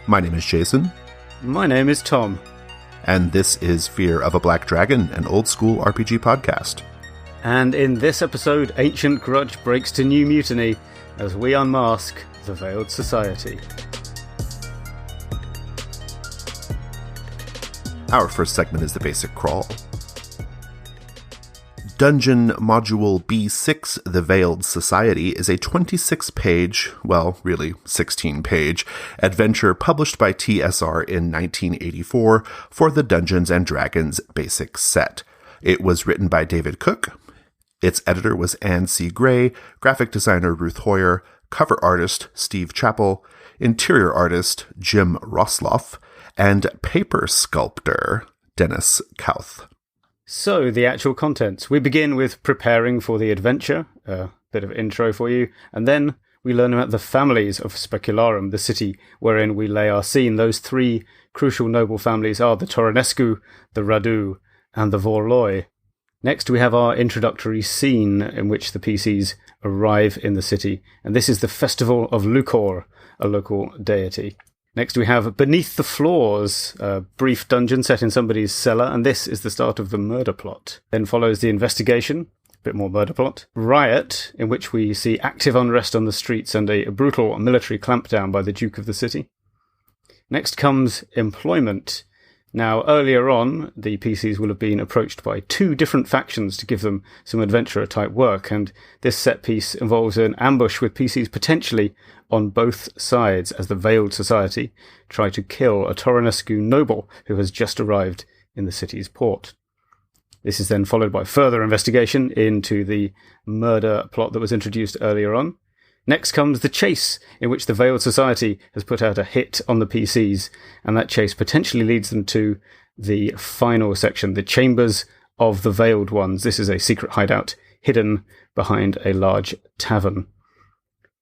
My name is Jason. My name is Tom. And this is Fear of a Black Dragon, an old-school RPG podcast. And in this episode, Ancient Grudge breaks to new mutiny as we unmask the Veiled Society. Our first segment is the Basic Crawl. Dungeon Module B6, The Veiled Society, is a 26-page, well, really 16-page, adventure published by TSR in 1984 for the Dungeons & Dragons Basic Set. It was written by David Cook. Its editor was Anne C. Gray, graphic designer Ruth Hoyer, cover artist Steve Chappell, interior artist Jim Rosloff, and paper sculptor Dennis Kauth. So, the actual contents. We begin with preparing for the adventure, a bit of intro for you, and then we learn about the families of Specularum, the city wherein we lay our scene. Those three crucial noble families are the Toronescu, the Radu, and the Vorloi. Next, we have our introductory scene in which the PCs arrive in the city, and this is the Festival of Lucor, a local deity. Next we have Beneath the Floors, a brief dungeon set in somebody's cellar, and this is the start of the murder plot. Then follows the investigation, a bit more murder plot. Riot, in which we see active unrest on the streets and a brutal military clampdown by the Duke of the city. Next comes Employment. Now, earlier on, the PCs will have been approached by two different factions to give them some adventurer-type work, and this set piece involves an ambush with PCs potentially on both sides as the Veiled Society try to kill a Toronescu noble who has just arrived in the city's port. This is then followed by further investigation into the murder plot that was introduced earlier on. Next comes the chase, in which the Veiled Society has put out a hit on the PCs, and that chase potentially leads them to the final section, the Chambers of the Veiled Ones. This is a secret hideout hidden behind a large tavern.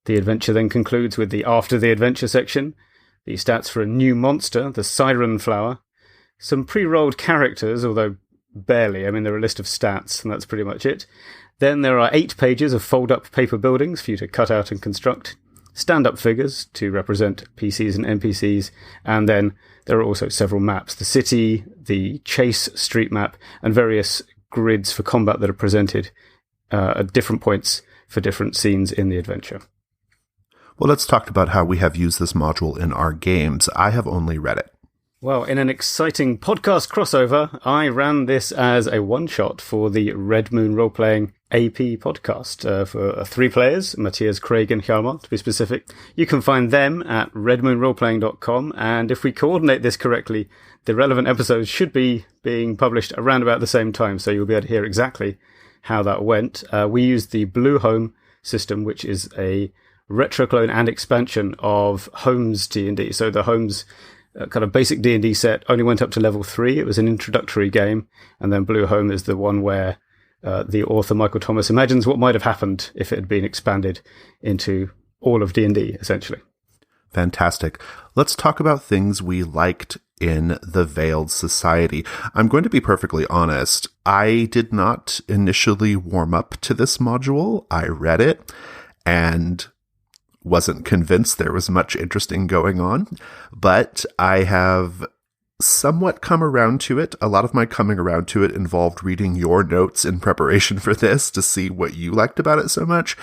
The adventure then concludes with the After the Adventure section, the stats for a new monster, the Siren Flower, some pre-rolled characters, although barely. I mean, there are a list of stats, and that's pretty much it. Then there are 8 pages of fold-up paper buildings for you to cut out and construct, stand-up figures to represent PCs and NPCs, and then there are also several maps, the city, the chase street map, and various grids for combat that are presented at different points for different scenes in the adventure. Well, let's talk about how we have used this module in our games. I have only read it. Well, in an exciting podcast crossover, I ran this as a one-shot for the Red Moon Role-Playing AP podcast for 3 players, Matthias, Craig, and Hjalmar, to be specific. You can find them at redmoonroleplaying.com, and if we coordinate this correctly, the relevant episodes should be being published around about the same time, so you'll be able to hear exactly how that went. We used the Blue Home system, which is a retroclone and expansion of Home's D&D. So the Home's kind of basic D&D set only went up to level 3. It was an introductory game, and then Blue Home is the one where the author Michael Thomas imagines what might have happened if it had been expanded into all of D&D, essentially. Fantastic. Let's talk about things we liked in the Veiled Society. I'm going to be perfectly honest. I did not initially warm up to this module. I read it and wasn't convinced there was much interesting going on, but I have somewhat come around to it. A lot of my coming around to it involved reading your notes in preparation for this to see what you liked about it so much.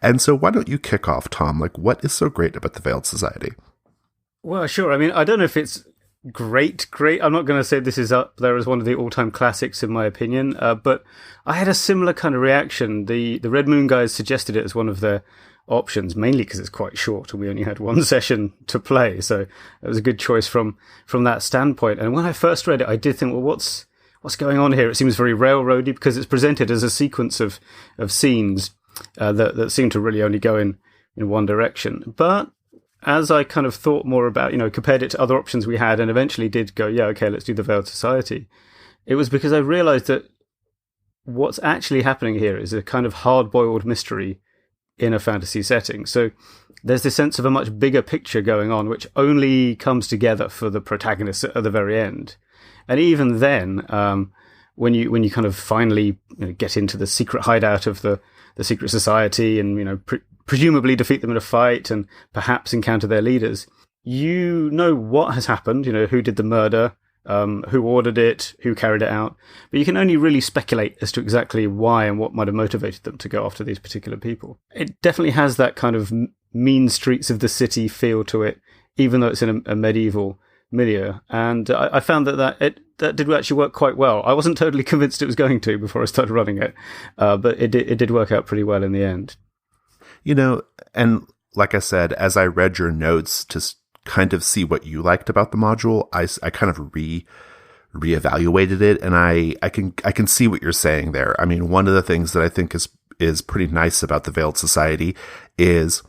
And so why don't you kick off, Tom? Like, what is so great about the Veiled Society? Well, sure. I mean, I don't know if it's great. I'm not going to say this is up there as one of the all-time classics in my opinion, but I had a similar kind of reaction. The Red Moon guys suggested it as one of their options, mainly because it's quite short and we only had one session to play, so it was a good choice from that standpoint. And when I first read it, I did think, well, what's going on here? It seems very railroady because it's presented as a sequence of scenes that seem to really only go in one direction. But as I kind of thought more about, compared it to other options we had and eventually did go, yeah, okay, let's do the Veiled Society, it was because I realized that what's actually happening here is a kind of hard-boiled mystery in a fantasy setting. So there's this sense of a much bigger picture going on, which only comes together for the protagonist at the very end. And even then, when you kind of finally get into the secret hideout of the secret society and presumably defeat them in a fight and perhaps encounter their leaders, you know what has happened, who did the murder, who ordered it, who carried it out, but you can only really speculate as to exactly why and what might have motivated them to go after these particular people. It definitely has that kind of mean streets of the city feel to it, even though it's in a medieval milieu. And I found that did actually work quite well. I wasn't totally convinced it was going to before I started running it, but it did work out pretty well in the end. And like I said, as I read your notes to kind of see what you liked about the module, I kind of reevaluated it, and I can see what you're saying there. I mean, one of the things that I think is pretty nice about the Veiled Society is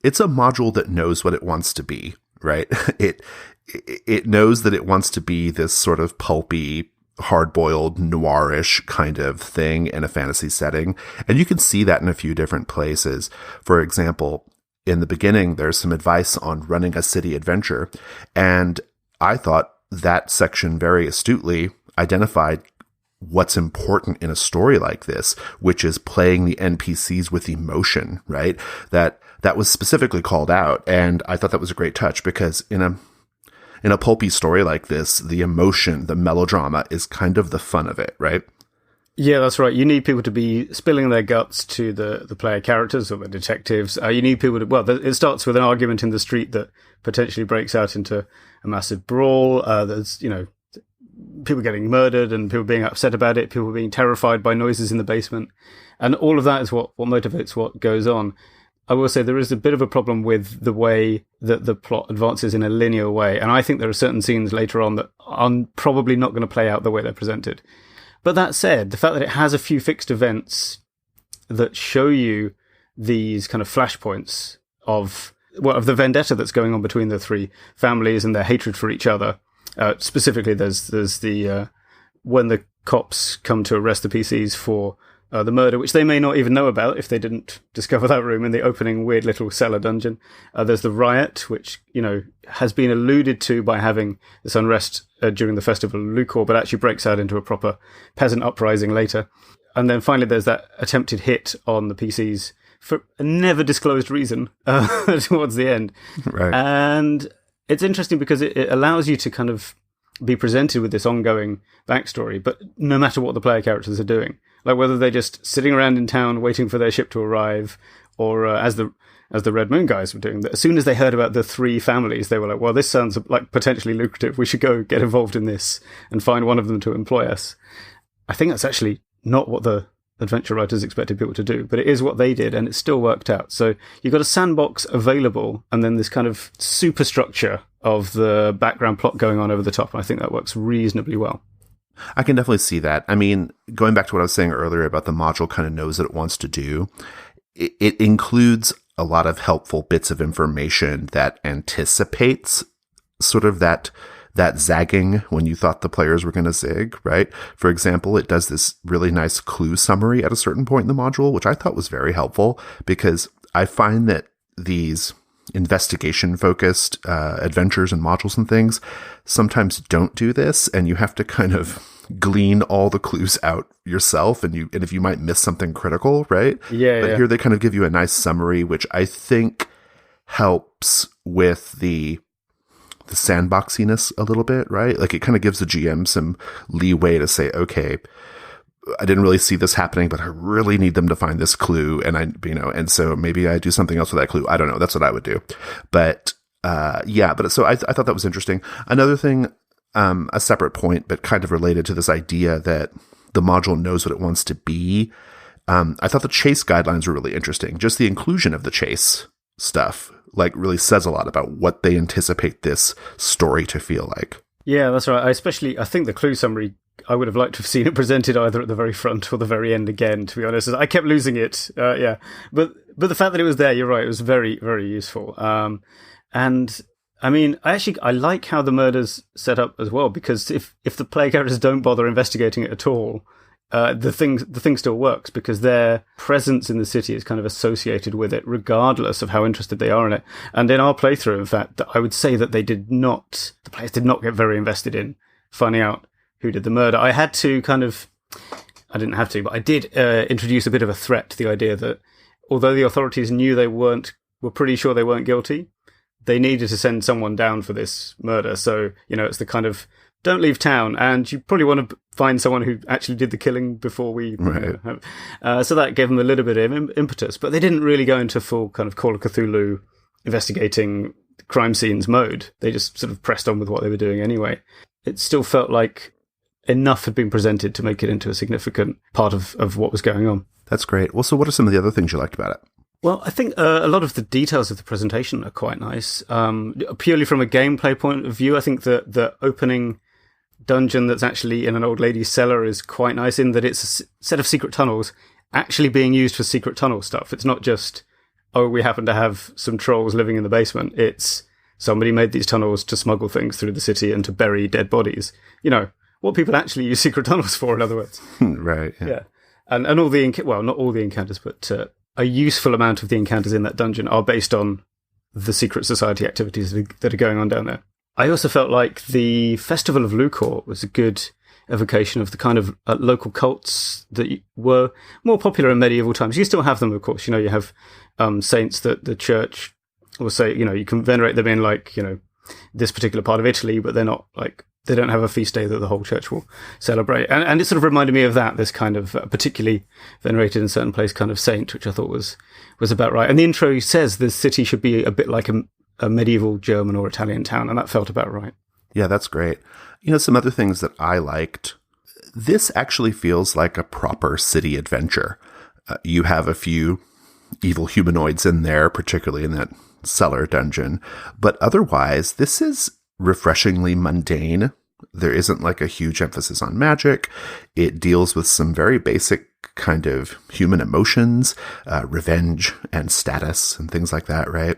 it's a module that knows what it wants to be, right? It knows that it wants to be this sort of pulpy, hard-boiled, noirish kind of thing in a fantasy setting, and you can see that in a few different places. For example, in the beginning, there's some advice on running a city adventure, and I thought that section very astutely identified what's important in a story like this, which is playing the NPCs with emotion, right? That was specifically called out, and I thought that was a great touch, because in a pulpy story like this, the emotion, the melodrama is kind of the fun of it, right? Yeah, that's right. You need people to be spilling their guts to the player characters or the detectives. You need people to... it starts with an argument in the street that potentially breaks out into a massive brawl. There's, people getting murdered and people being upset about it, people being terrified by noises in the basement. And all of that is what motivates what goes on. I will say there is a bit of a problem with the way that the plot advances in a linear way. And I think there are certain scenes later on that are probably not going to play out the way they're presented. But that said, the fact that it has a few fixed events that show you these kind of flashpoints of the vendetta that's going on between the three families and their hatred for each other. Specifically, there's the when the cops come to arrest the PCs for the murder, which they may not even know about if they didn't discover that room in the opening weird little cellar dungeon. There's the riot, which, has been alluded to by having this unrest during the festival of Lucor, but actually breaks out into a proper peasant uprising later. And then finally, there's that attempted hit on the PCs for a never disclosed reason towards the end. Right. And it's interesting because it allows you to kind of be presented with this ongoing backstory, but no matter what the player characters are doing. Like whether they're just sitting around in town waiting for their ship to arrive, or as the Red Moon guys were doing, as soon as they heard about the three families, they were like, well, this sounds like potentially lucrative. We should go get involved in this and find one of them to employ us. I think that's actually not what the adventure writers expected people to do, but it is what they did, and it still worked out. So you've got a sandbox available, and then this kind of superstructure of the background plot going on over the top. And I think that works reasonably well. I can definitely see that. I mean, going back to what I was saying earlier about the module kind of knows what it wants to do, it includes a lot of helpful bits of information that anticipates sort of that zagging when you thought the players were going to zig, right? For example, it does this really nice clue summary at a certain point in the module, which I thought was very helpful, because I find that these investigation-focused adventures and modules and things sometimes don't do this, and you have to kind of glean all the clues out yourself, and if you might miss something critical, right? Yeah. But here they kind of give you a nice summary, which I think helps with the sandboxiness a little bit, right? Like it kind of gives the GM some leeway to say, okay, I didn't really see this happening, but I really need them to find this clue. And and so maybe I do something else with that clue. I don't know. That's what I would do. But, so I thought that was interesting. Another thing, a separate point, but kind of related to this idea that the module knows what it wants to be. I thought the chase guidelines were really interesting. Just the inclusion of the chase stuff, like, really says a lot about what they anticipate this story to feel like. Yeah, that's right. I think the clue summary, I would have liked to have seen it presented either at the very front or the very end again, to be honest. I kept losing it. But the fact that it was there, you're right, it was very, very useful. And I mean, I like how the murder's set up as well, because if the player characters don't bother investigating it at all, the thing still works, because their presence in the city is kind of associated with it, regardless of how interested they are in it. And in our playthrough, in fact, I would say that the players did not get very invested in finding out who did the murder. I didn't have to, but I did introduce a bit of a threat to the idea that although the authorities knew were pretty sure they weren't guilty, they needed to send someone down for this murder. So, it's the kind of, don't leave town, and you probably want to find someone who actually did the killing before we... Right. So that gave them a little bit of impetus, but they didn't really go into full kind of Call of Cthulhu investigating crime scenes mode. They just sort of pressed on with what they were doing anyway. It still felt like enough had been presented to make it into a significant part of what was going on. That's great. Well, so what are some of the other things you liked about it? Well, I think a lot of the details of the presentation are quite nice. Purely from a gameplay point of view, I think the opening dungeon that's actually in an old lady's cellar is quite nice in that it's a set of secret tunnels actually being used for secret tunnel stuff. It's not just, we happen to have some trolls living in the basement. It's somebody made these tunnels to smuggle things through the city and to bury dead bodies. What people actually use secret tunnels for, in other words. Right. Yeah. And all the, not all the encounters, but a useful amount of the encounters in that dungeon are based on the secret society activities that are going on down there. I also felt like the Festival of Lucor was a good evocation of the kind of local cults that were more popular in medieval times. You still have them, of course. You have saints that the church will say, you can venerate them in this particular part of Italy, but they're not they don't have a feast day that the whole church will celebrate. And it sort of reminded me of that, this kind of particularly venerated in a certain place kind of saint, which I thought was about right. And the intro says the city should be a bit like a medieval German or Italian town, and that felt about right. Yeah, that's great. Some other things that I liked, this actually feels like a proper city adventure. You have a few evil humanoids in there, particularly in that cellar dungeon, but otherwise, this is refreshingly mundane. There isn't a huge emphasis on magic. It deals with some very basic kind of human emotions, revenge and status and things like that, right?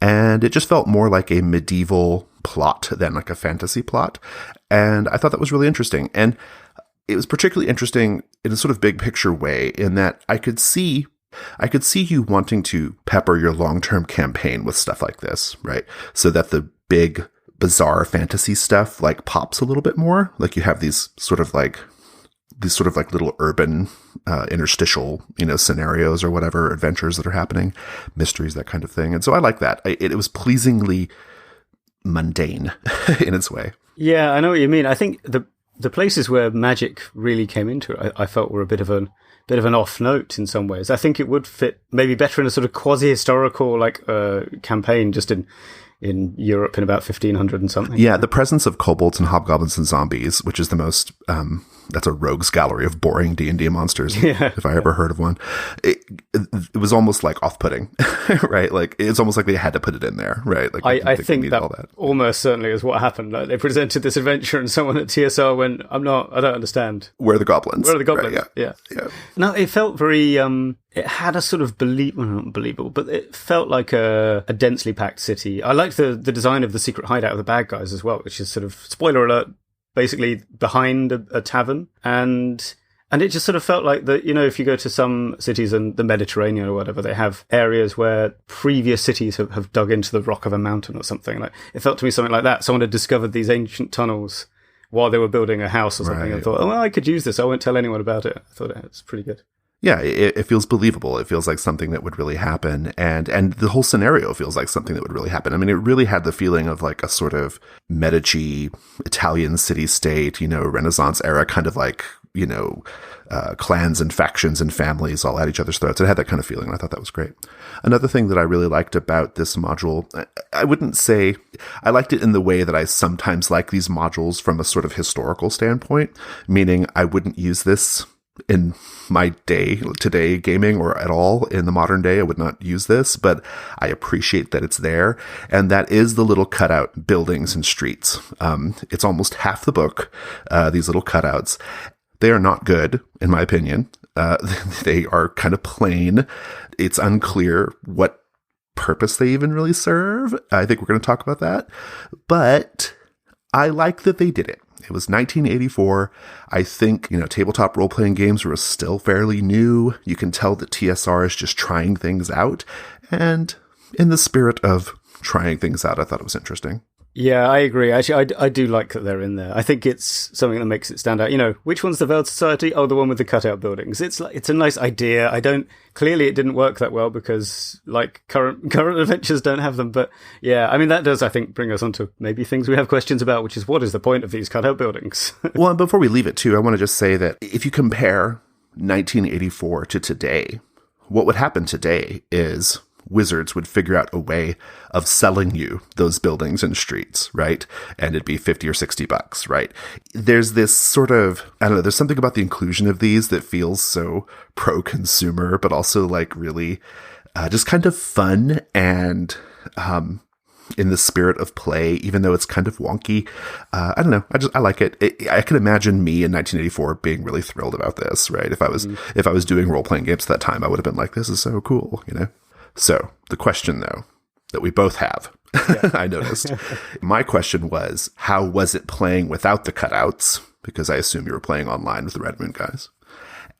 And it just felt more like a medieval plot than like a fantasy plot. And I thought that was really interesting. And it was particularly interesting in a sort of big picture way in that I could see you wanting to pepper your long-term campaign with stuff like this, right? So that the big, bizarre fantasy stuff pops a little bit more. You have these sort of little urban interstitial, scenarios or whatever, adventures that are happening, mysteries, that kind of thing. And so I like that. It was pleasingly mundane in its way. Yeah, I know what you mean. I think the places where magic really came into it, I felt were a bit of an off note in some ways. I think it would fit maybe better in a sort of quasi-historical campaign just in Europe in about 1500 and something. Yeah, the presence of kobolds and hobgoblins and zombies, which is the most, that's a rogues gallery of boring D&D monsters, if I ever heard of one. It was almost off-putting, right? It's almost like they had to put it in there, right? I think that almost certainly is what happened. They presented this adventure and someone at TSR went, I don't understand. Where are the goblins? Where are the goblins? Right, yeah. No, it felt very, it had a sort of not believable, but it felt like a densely packed city. I liked the design of the secret hideout of the bad guys as well, which is sort of, spoiler alert, basically behind a tavern. And it just sort of felt like that, if you go to some cities in the Mediterranean or whatever, they have areas where previous cities have dug into the rock of a mountain or something. It felt to me something like that. Someone had discovered these ancient tunnels while they were building a house or something, and thought, I could use this. I won't tell anyone about it. I thought it's pretty good. Yeah, it feels believable. It feels like something that would really happen. And the whole scenario feels like something that would really happen. I mean, it really had the feeling of a sort of Medici Italian city-state, Renaissance era kind of clans and factions and families all at each other's throats. It had that kind of feeling, and I thought that was great. Another thing that I really liked about this module, I wouldn't say I liked it in the way that I sometimes like these modules from a sort of historical standpoint, meaning I wouldn't use this in my day-to-day gaming or at all in the modern day. I would not use this, but I appreciate that it's there. And that is the little cutout buildings and streets. It's almost half the book, these little cutouts. They are not good, in my opinion. They are kind of plain. It's unclear what purpose they even really serve. I think we're going to talk about that. But I like that they did it. It was 1984. I think, tabletop role-playing games were still fairly new. You can tell that TSR is just trying things out. And in the spirit of trying things out, I thought it was interesting. Yeah, I agree. Actually, I do like that they're in there. I think it's something that makes it stand out. You know, which one's the Veiled Society? Oh, the one with the cutout buildings. It's a nice idea. Clearly it didn't work that well because like current adventures don't have them. But yeah, I mean, that does, I think, bring us on to maybe things we have questions about, which is what is the point of these cutout buildings? Well, and before we leave it too, I want to just say that if you compare 1984 to today, what would happen today is Wizards would figure out a way of selling you those buildings and streets, right? And it'd be $50 or $60, right? There's this sort of, I don't know, there's something about the inclusion of these that feels so pro-consumer, but also like really just kind of fun and in the spirit of play, even though it's kind of wonky. I don't know. I like it. I can imagine me in 1984 being really thrilled about this, right? If I was doing role-playing games at that time, I would have been like, this is so cool, you know? So the question, though, that we both have, yeah. I noticed, my question was, how was it playing without the cutouts? Because I assume you were playing online with the Red Moon guys.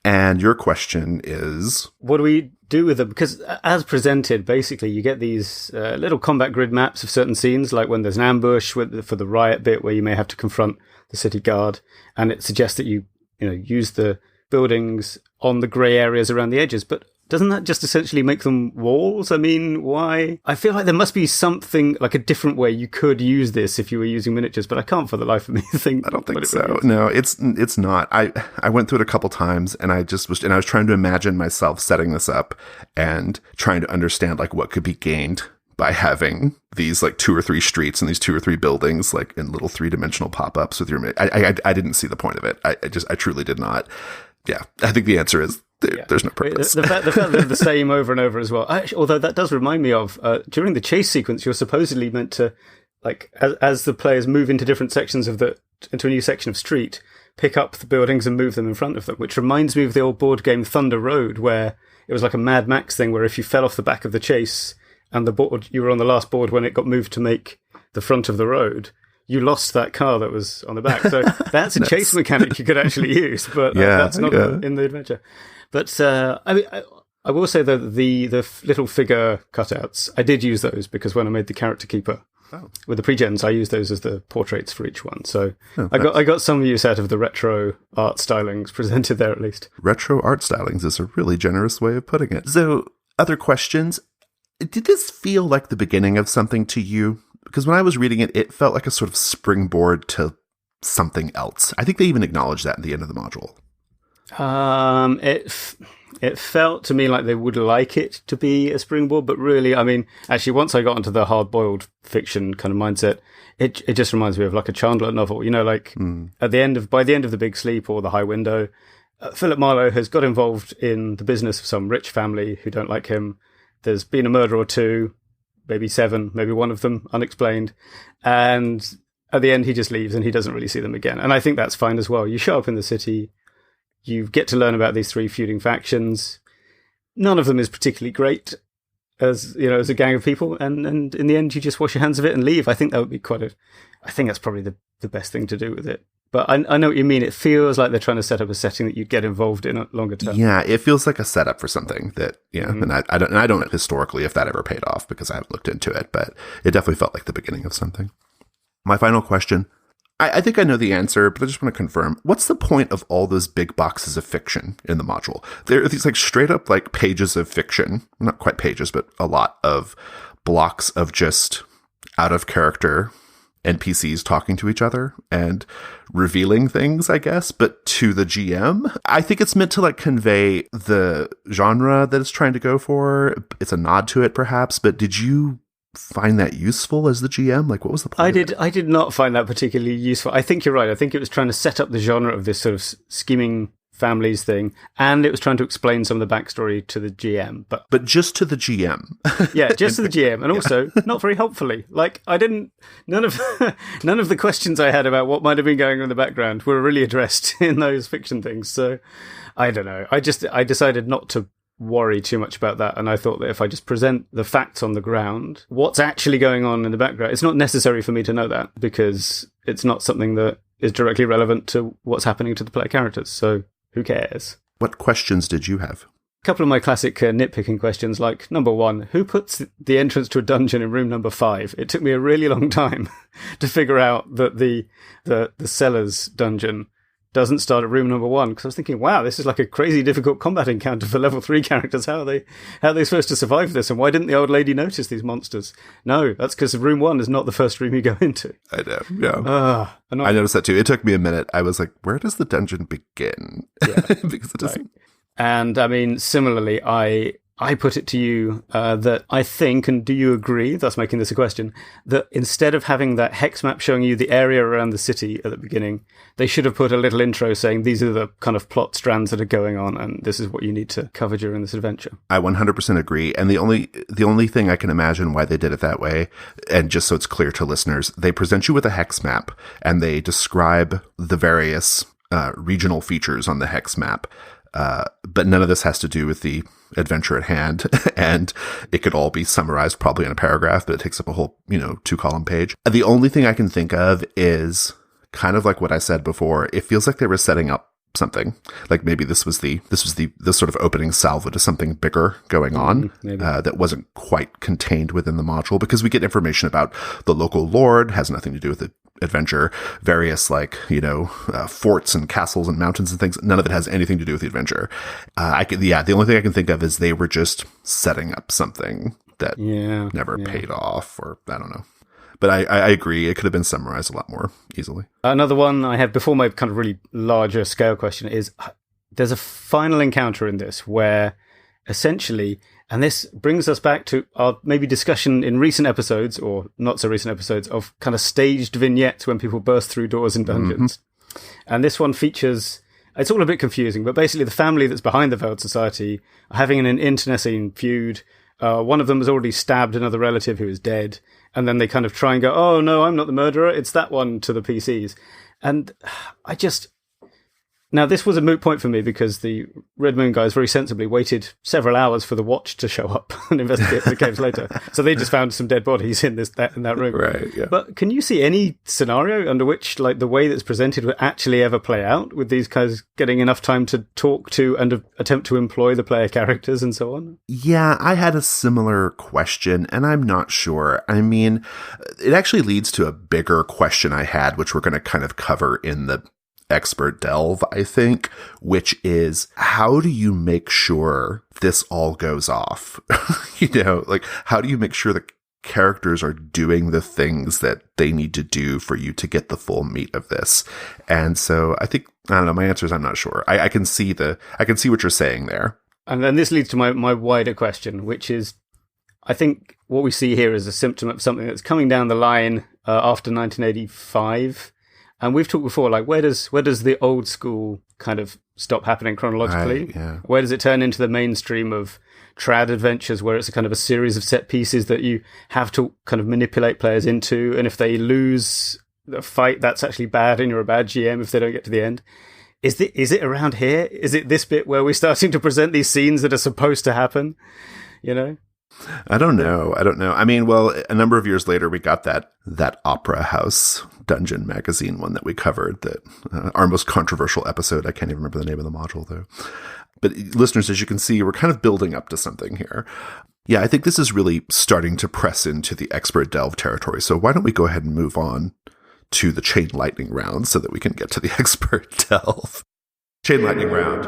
And your question is, what do we do with them? Because as presented, basically, you get these little combat grid maps of certain scenes, like when there's an ambush for the riot bit where you may have to confront the city guard. And it suggests that you use the buildings on the grey areas around the edges. But doesn't that just essentially make them walls? I mean, why? I feel like there must be something, like a different way you could use this if you were using miniatures, but I can't for the life of me think. I don't think so. No, it's not. I went through it a couple times and I was trying to imagine myself setting this up and trying to understand like what could be gained by having these like 2 or 3 streets and these 2 or 3 buildings like in little 3-dimensional pop-ups with your, I didn't see the point of it. I truly did not. Yeah. I think the answer is, there's no purpose. The fact that they're the same over and over as well. Actually, although that does remind me of, during the chase sequence, you're supposedly meant to, like, as the players move into different sections into a new section of street, pick up the buildings and move them in front of them, which reminds me of the old board game Thunder Road, where it was like a Mad Max thing, where if you fell off the back of the chase and you were on the last board when it got moved to make the front of the road, you lost that car that was on the back. So that's a nice chase mechanic you could actually use, but that's not in the adventure. But I mean, I will say that the little figure cutouts, I did use those because when I made the character keeper with the pre-gens, I used those as the portraits for each one. So I got some use out of the retro art stylings presented there at least. Retro art stylings is a really generous way of putting it. So other questions. Did this feel like the beginning of something to you? Because when I was reading it, it felt like a sort of springboard to something else. I think they even acknowledged that at the end of the module. It felt to me like they would like it to be a springboard, but really, I mean, actually, once I got into the hard-boiled fiction kind of mindset, it just reminds me of like a Chandler novel. You know, like by the end of The Big Sleep or The High Window, Philip Marlowe has got involved in the business of some rich family who don't like him. There's been a murder or two, maybe 7, maybe one of them unexplained, and at the end he just leaves and he doesn't really see them again. And I think that's fine as well. You show up in the city. You get to learn about these 3 feuding factions. None of them is particularly great as a gang of people. And in the end, you just wash your hands of it and leave. I think that would be I think that's probably the best thing to do with it. But I know what you mean. It feels like they're trying to set up a setting that you'd get involved in longer term. Yeah, it feels like a setup for something that, and I don't know historically if that ever paid off because I haven't looked into it, but it definitely felt like the beginning of something. My final question. I think I know the answer, but I just want to confirm. What's the point of all those big boxes of fiction in the module? There are these like straight up like pages of fiction, not quite pages, but a lot of blocks of just out of character NPCs talking to each other and revealing things, I guess, but to the GM. I think it's meant to like convey the genre that it's trying to go for. It's a nod to it perhaps, but did you find that useful as the GM? Like, what was the point? I did not find that particularly useful. I think you're right. I think it was trying to set up the genre of this sort of scheming families thing, and it was trying to explain some of the backstory to the GM. But just to the GM. Yeah, just to the GM, and also not very helpfully. Like, none of the questions I had about what might have been going on in the background were really addressed in those fiction things. So, I don't know. I decided not to worry too much about that, and I thought that if I just present the facts on the ground, what's actually going on in the background, it's not necessary for me to know that because it's not something that is directly relevant to what's happening to the player characters, so who cares? What questions did you have? couple of my classic nitpicking questions, like number 1, who puts the entrance to a dungeon in room number 5? It took me a really long time to figure out that the cellar's dungeon doesn't start at room number 1, because I was thinking, wow, this is like a crazy difficult combat encounter for level 3 characters. How are they supposed to survive this? And why didn't the old lady notice these monsters? No, that's because room 1 is not the first room you go into. I know, yeah. I noticed that too. It took me a minute. I was like, where does the dungeon begin? Yeah. Because it doesn't... And I mean, similarly, I put it to you that I think, and do you agree, thus making this a question, that instead of having that hex map showing you the area around the city at the beginning, they should have put a little intro saying these are the kind of plot strands that are going on and this is what you need to cover during this adventure. I 100% agree. And the only thing I can imagine why they did it that way, and just so it's clear to listeners, they present you with a hex map and they describe the various regional features on the hex map. But none of this has to do with the adventure at hand, and it could all be summarized probably in a paragraph, but it takes up a whole, 2-column page. The only thing I can think of is kind of like what I said before. It feels like they were setting up something. Like maybe this was the sort of opening salvo to something bigger going on that wasn't quite contained within the module, because we get information about the local lord, has nothing to do with the adventure, various forts and castles and mountains and things. None of it has anything to do with the adventure. The only thing I can think of is they were just setting up something that never paid off, or I don't know. But I agree, it could have been summarized a lot more easily. Another one I have before my kind of really larger scale question is, there's a final encounter in this where essentially, and this brings us back to our maybe discussion in recent episodes, or not so recent episodes, of kind of staged vignettes when people burst through doors in dungeons. Mm-hmm. And this one features, it's all a bit confusing, but basically the family that's behind the Veiled Society are having an internecine feud. One of them has already stabbed another relative who is dead. And then they kind of try and go, oh, no, I'm not the murderer. It's that one, to the PCs. And now this was a moot point for me because the Red Moon guys very sensibly waited several hours for the watch to show up and investigate the caves later. So they just found some dead bodies in that room. Right, yeah. But can you see any scenario under which like the way that's presented would actually ever play out, with these guys getting enough time to talk to and attempt to employ the player characters and so on? Yeah, I had a similar question, and I'm not sure. I mean, it actually leads to a bigger question I had, which we're going to kind of cover in the expert delve, I think, which is, how do you make sure this all goes off? How do you make sure the characters are doing the things that they need to do for you to get the full meat of this? And so I think, I don't know, my answer is I'm not sure. I can see what you're saying there. And then this leads to my wider question, which is, I think what we see here is a symptom of something that's coming down the line after 1985. And we've talked before, like, where does the old school kind of stop happening chronologically? Where does it turn into the mainstream of trad adventures, where it's a kind of a series of set pieces that you have to kind of manipulate players into? And if they lose the fight, that's actually bad, and you're a bad GM if they don't get to the end. Is it around here? Is it this bit where we're starting to present these scenes that are supposed to happen? I don't know. I mean, well, a number of years later, we got that Opera House Dungeon magazine one that we covered, that our most controversial episode. I can't even remember the name of the module, though. But listeners, as you can see, we're kind of building up to something here. Yeah, I think this is really starting to press into the expert delve territory. So why don't we go ahead and move on to the chain lightning round so that we can get to the expert delve. Chain lightning round.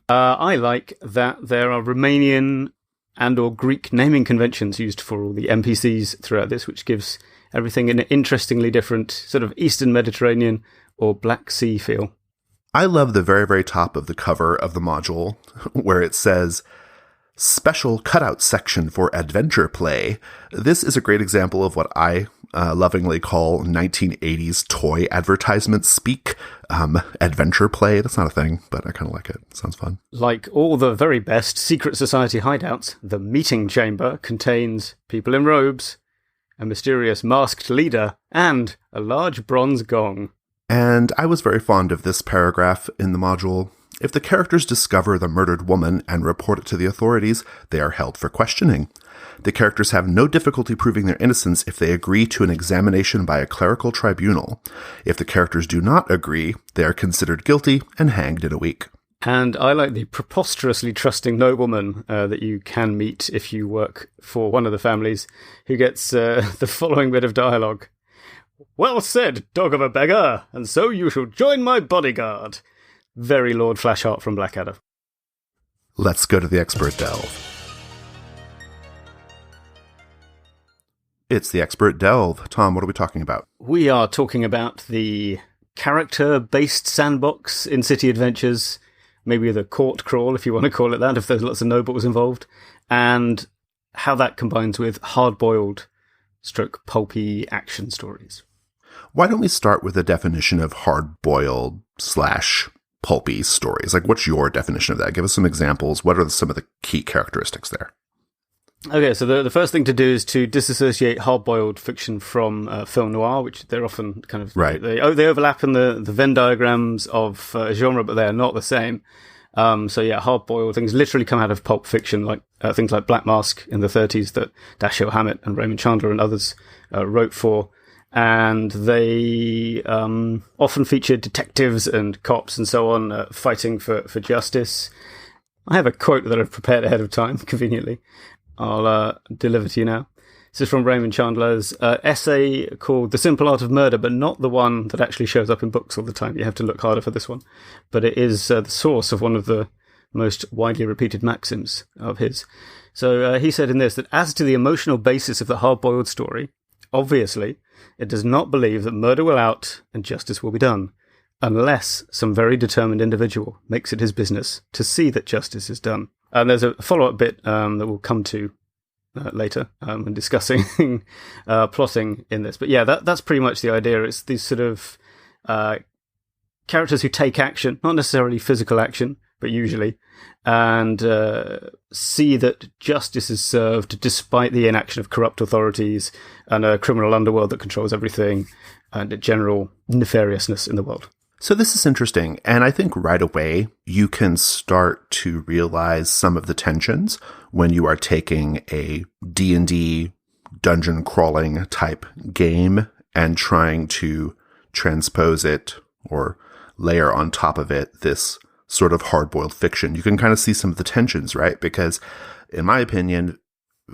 I like that there are Romanian and or Greek naming conventions used for all the NPCs throughout this, which gives everything an interestingly different sort of Eastern Mediterranean or Black Sea feel. I love the very, very top of the cover of the module where it says, special cutout section for adventure play. This is a great example of what I lovingly call 1980s toy advertisement speak. Adventure play, that's not a thing, but I kind of like it. It sounds fun. Like all the very best secret society hideouts, the meeting chamber contains people in robes, a mysterious masked leader, and a large bronze gong. And I was very fond of this paragraph in the module. If the characters discover the murdered woman and report it to the authorities, they are held for questioning. The characters have no difficulty proving their innocence if they agree to an examination by a clerical tribunal. If the characters do not agree, they are considered guilty and hanged in a week. And I like the preposterously trusting nobleman that you can meet if you work for one of the families, who gets the following bit of dialogue. "Well said, dog of a beggar, and so you shall join my bodyguard." Very Lord Flashheart from Blackadder. Let's go to the expert delve. It's the expert delve. Tom, what are we talking about? We are talking about the character-based sandbox in City Adventures, maybe the court crawl, if you want to call it that, if there's lots of nobles involved, and how that combines with hard-boiled stroke pulpy action stories. Why don't we start with a definition of hard-boiled / pulpy stories? Like, what's your definition of that? Give us some examples. What are some of the key characteristics there? Okay, so the first thing to do is to disassociate hard-boiled fiction from film noir, which they're often kind of... Right. They overlap in the Venn diagrams of genre, but they are not the same. So yeah, hard-boiled things literally come out of pulp fiction, like things like Black Mask in the 30s that Dashiell Hammett and Raymond Chandler and others wrote for. And they often featured detectives and cops and so on fighting for justice. I have a quote that I've prepared ahead of time, conveniently. I'll deliver to you now. This is from Raymond Chandler's essay called The Simple Art of Murder, but not the one that actually shows up in books all the time. You have to look harder for this one. But it is the source of one of the most widely repeated maxims of his. So he said in this, that as to the emotional basis of the hard-boiled story, obviously, it does not believe that murder will out and justice will be done, unless some very determined individual makes it his business to see that justice is done. And there's a follow-up bit that we'll come to later when discussing plotting in this. But yeah, that's pretty much the idea. It's these sort of characters who take action, not necessarily physical action, but usually, and see that justice is served despite the inaction of corrupt authorities and a criminal underworld that controls everything and a general nefariousness in the world. So this is interesting, and I think right away you can start to realize some of the tensions when you are taking a D&D dungeon crawling type game and trying to transpose it or layer on top of it this sort of hard-boiled fiction. You can kind of see some of the tensions, right? Because in my opinion,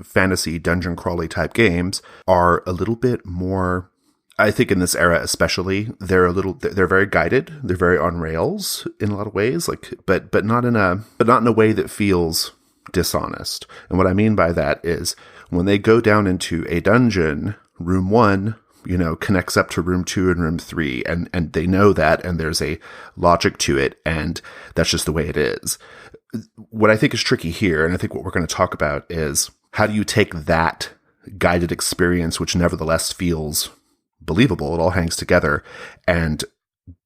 fantasy dungeon crawly type games are a little bit more, I think in this era especially, they're very guided. They're very on rails in a lot of ways, like, but not in a way that feels dishonest. And what I mean by that is when they go down into a dungeon, room 1, connects up to room 2 and room 3, and they know that, and there's a logic to it, and that's just the way it is. What I think is tricky here, and I think what we're going to talk about, is how do you take that guided experience, which nevertheless feels believable, it all hangs together, and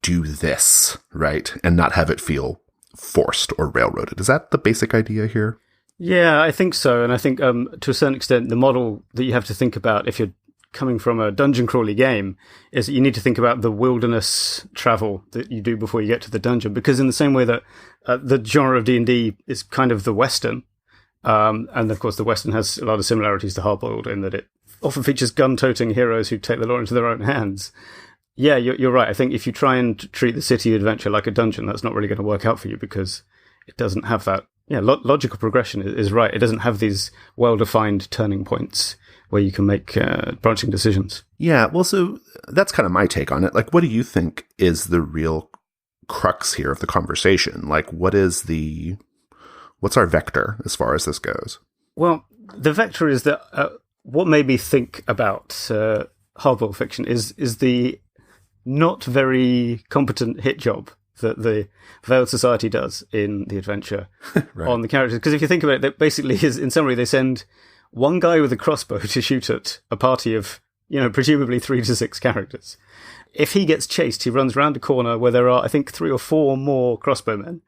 do this, right? And not have it feel forced or railroaded. Is that the basic idea here? Yeah, I think so. And I think to a certain extent, the model that you have to think about if you're coming from a dungeon crawly game is that you need to think about the wilderness travel that you do before you get to the dungeon, because in the same way that the genre of D&D is kind of the Western, and of course the Western has a lot of similarities to hard-boiled in that it often features gun-toting heroes who take the law into their own hands. Yeah, you're right. I think if you try and treat the city adventure like a dungeon, that's not really going to work out for you, because it doesn't have that. Yeah, logical progression is right. It doesn't have these well-defined turning points where you can make branching decisions. Yeah, well, so that's kind of my take on it. Like, what do you think is the real crux here of the conversation? Like, what's our vector as far as this goes? Well, the vector is that what made me think about hardboiled fiction is the not very competent hit job that the Veiled Society does in the adventure right. on the characters. Because if you think about it, that basically is, in summary, they send one guy with a crossbow to shoot at a party of, presumably 3 to 6 characters. If he gets chased, he runs round a corner where there are, I think, 3 or 4 more crossbowmen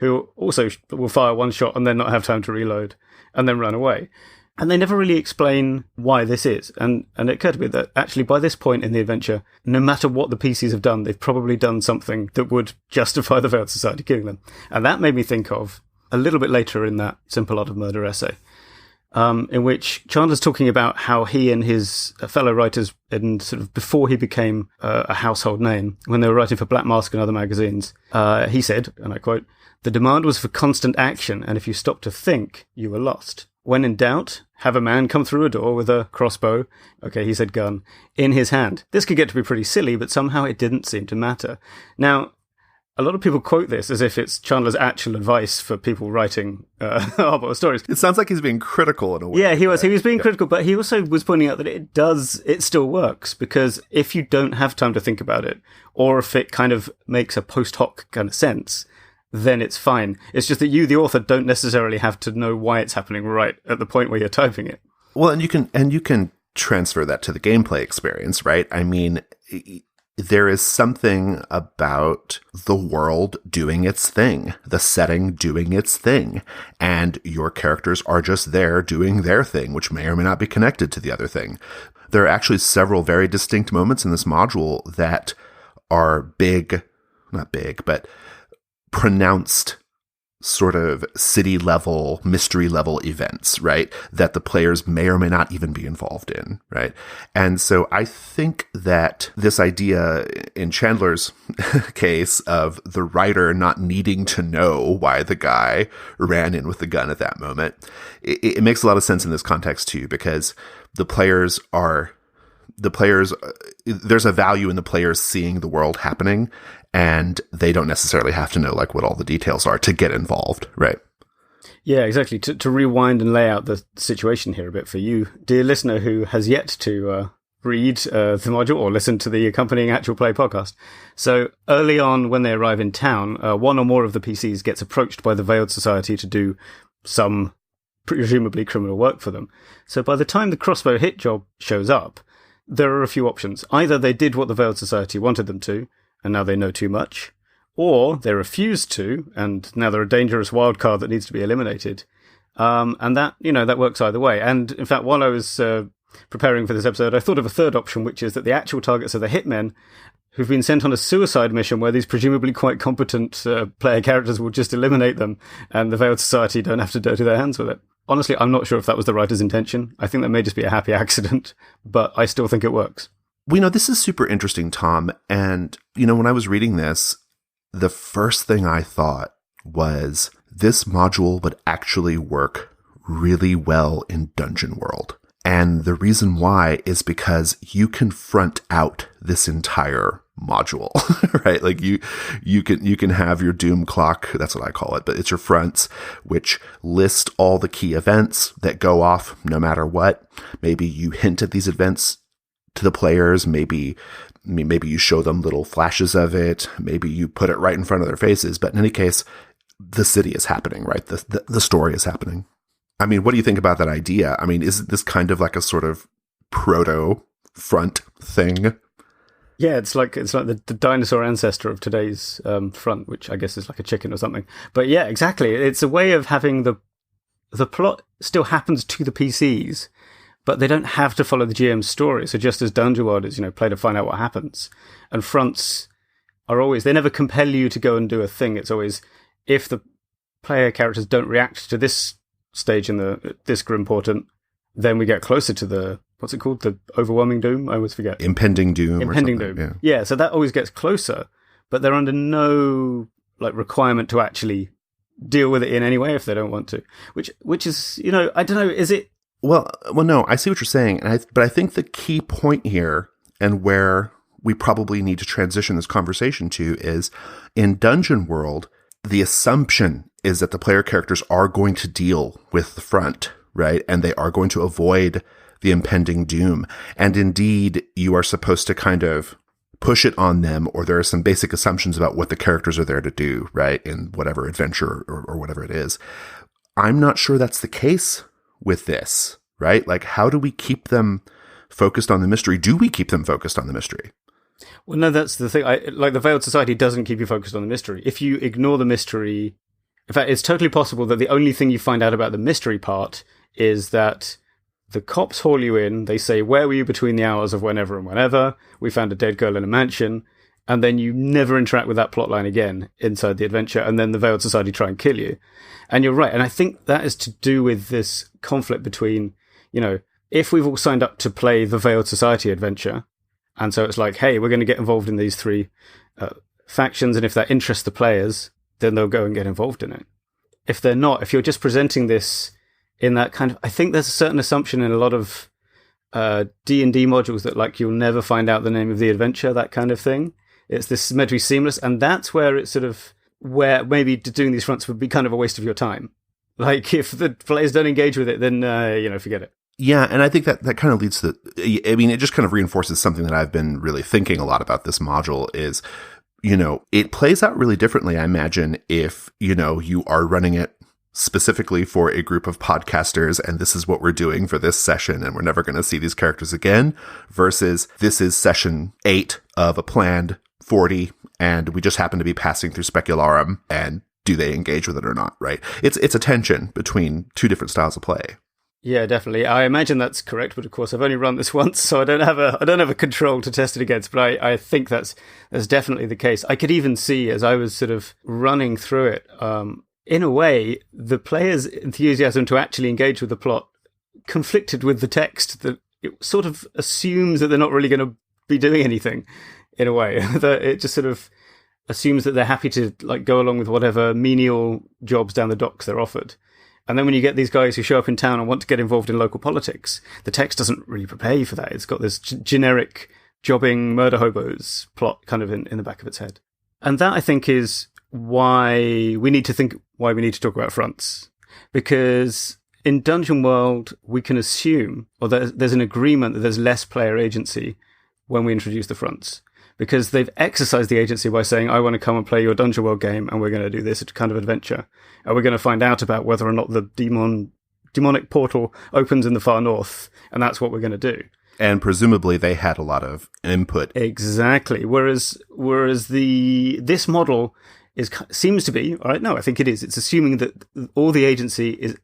who also will fire one shot and then not have time to reload and then run away. And they never really explain why this is. And it occurred to me that actually by this point in the adventure, no matter what the PCs have done, they've probably done something that would justify the Veiled Society killing them. And that made me think of a little bit later in that Simple Art of Murder essay, in which Chandler's talking about how he and his fellow writers, and sort of before he became a household name, when they were writing for Black Mask and other magazines, he said, and I quote, The demand was for constant action, and if you stopped to think, you were lost. When in doubt, have a man come through a door with a crossbow, okay, he said gun, in his hand. This could get to be pretty silly, but somehow it didn't seem to matter. Now, a lot of people quote this as if it's Chandler's actual advice for people writing Arbor stories. It sounds like he's being critical in a way. Yeah, he was. He was being critical, but he also was pointing out that it still works, because if you don't have time to think about it, or if it kind of makes a post hoc kind of sense, then it's fine. It's just that you, the author, don't necessarily have to know why it's happening right at the point where you're typing it. Well, and you can transfer that to the gameplay experience, right? I mean, there is something about the world doing its thing, the setting doing its thing, and your characters are just there doing their thing, which may or may not be connected to the other thing. There are actually several very distinct moments in this module that are not big, but pronounced sort of city level, mystery level events, right? That the players may or may not even be involved in, right? And so I think that this idea in Chandler's case of the writer not needing to know why the guy ran in with the gun at that moment, it makes a lot of sense in this context too, because there's a value in the players seeing the world happening, and they don't necessarily have to know like what all the details are to get involved, right? Yeah, exactly. To rewind and lay out the situation here a bit for you, dear listener who has yet to read the module or listen to the accompanying actual play podcast. So early on when they arrive in town, one or more of the PCs gets approached by the Veiled Society to do some presumably criminal work for them. So by the time the crossbow hit job shows up, there are a few options. Either they did what the Veiled Society wanted them to, and now they know too much, or they refused to, and now they're a dangerous wild card that needs to be eliminated. And that works either way. And in fact, while I was preparing for this episode, I thought of a third option, which is that the actual targets are the hitmen who've been sent on a suicide mission where these presumably quite competent player characters will just eliminate them, and the Veiled Society don't have to dirty their hands with it. Honestly, I'm not sure if that was the writer's intention. I think that may just be a happy accident, but I still think it works. This is super interesting, Tom. And, when I was reading this, the first thing I thought was this module would actually work really well in Dungeon World. And the reason why is because you can front out this entire module, right? Like you can have your doom clock, that's what I call it, but it's your fronts, which list all the key events that go off no matter what. Maybe you hint at these events to the players. Maybe you show them little flashes of it. Maybe you put it right in front of their faces. But in any case, the city is happening, right? The story is happening. I mean, what do you think about that idea? I mean, is this kind of like a sort of proto front thing? Yeah, it's like the dinosaur ancestor of today's front, which I guess is like a chicken or something. But yeah, exactly. It's a way of having the plot still happens to the PCs, but they don't have to follow the GM's story. So just as Dungeon World is, play to find out what happens. And fronts are always, they never compel you to go and do a thing. It's always, if the player characters don't react to this stage in this Grimportent, then we get closer to the, what's it called? The overwhelming doom? I always forget. Impending doom. Impending doom. Yeah, so that always gets closer, but they're under no requirement to actually deal with it in any way if they don't want to. Which is, I don't know, is it? Well, no, I see what you're saying, but I think the key point here, and where we probably need to transition this conversation to, is in Dungeon World, the assumption is that the player characters are going to deal with the front, right? And they are going to avoid the impending doom. And indeed, you are supposed to kind of push it on them, or there are some basic assumptions about what the characters are there to do, right? In whatever adventure or whatever it is. I'm not sure that's the case with this, right? Like, how do we keep them focused on the mystery? Do we keep them focused on the mystery? Well, no, that's the thing. The Veiled Society doesn't keep you focused on the mystery. If you ignore the mystery, in fact, it's totally possible that the only thing you find out about the mystery part is that the cops haul you in. They say, where were you between the hours of whenever and whenever? We found a dead girl in a mansion. And then you never interact with that plotline again inside the adventure. And then the Veiled Society try and kill you. And you're right. And I think that is to do with this conflict between, if we've all signed up to play the Veiled Society adventure, and so it's like, hey, we're going to get involved in these three factions, and if that interests the players, then they'll go and get involved in it. If they're not, if you're just presenting this in that kind of, I think there's a certain assumption in a lot of D&D modules that like you'll never find out the name of the adventure, that kind of thing. It's this meant to be seamless, and that's where it's sort of where maybe doing these fronts would be kind of a waste of your time. Like if the players don't engage with it, then forget it. Yeah, and I think that kind of leads to it just kind of reinforces something that I've been really thinking a lot about this module is, it plays out really differently, I imagine, if, you are running it specifically for a group of podcasters and this is what we're doing for this session and we're never going to see these characters again, versus this is session 8 of a planned 40 and we just happen to be passing through Specularum, and do they engage with it or not, right? It's a tension between two different styles of play. Yeah, definitely. I imagine that's correct, but of course I've only run this once, so I don't have a control to test it against. But I think that's definitely the case. I could even see as I was sort of running through it, in a way, the players' enthusiasm to actually engage with the plot conflicted with the text. That it sort of assumes that they're not really going to be doing anything. In a way, that it just sort of assumes that they're happy to like go along with whatever menial jobs down the docks they're offered. And then when you get these guys who show up in town and want to get involved in local politics, the text doesn't really prepare you for that. It's got this generic jobbing murder hobos plot kind of in the back of its head. And that, I think, is why we need to talk about fronts. Because in Dungeon World, we can assume, or there's an agreement that there's less player agency when we introduce the fronts. Because they've exercised the agency by saying, I want to come and play your Dungeon World game, and we're going to do this kind of adventure. And we're going to find out about whether or not the demonic portal opens in the far north, and that's what we're going to do. And presumably they had a lot of input. Exactly. Whereas this model seems to be, all right, no, I think it is. It's assuming that all the agency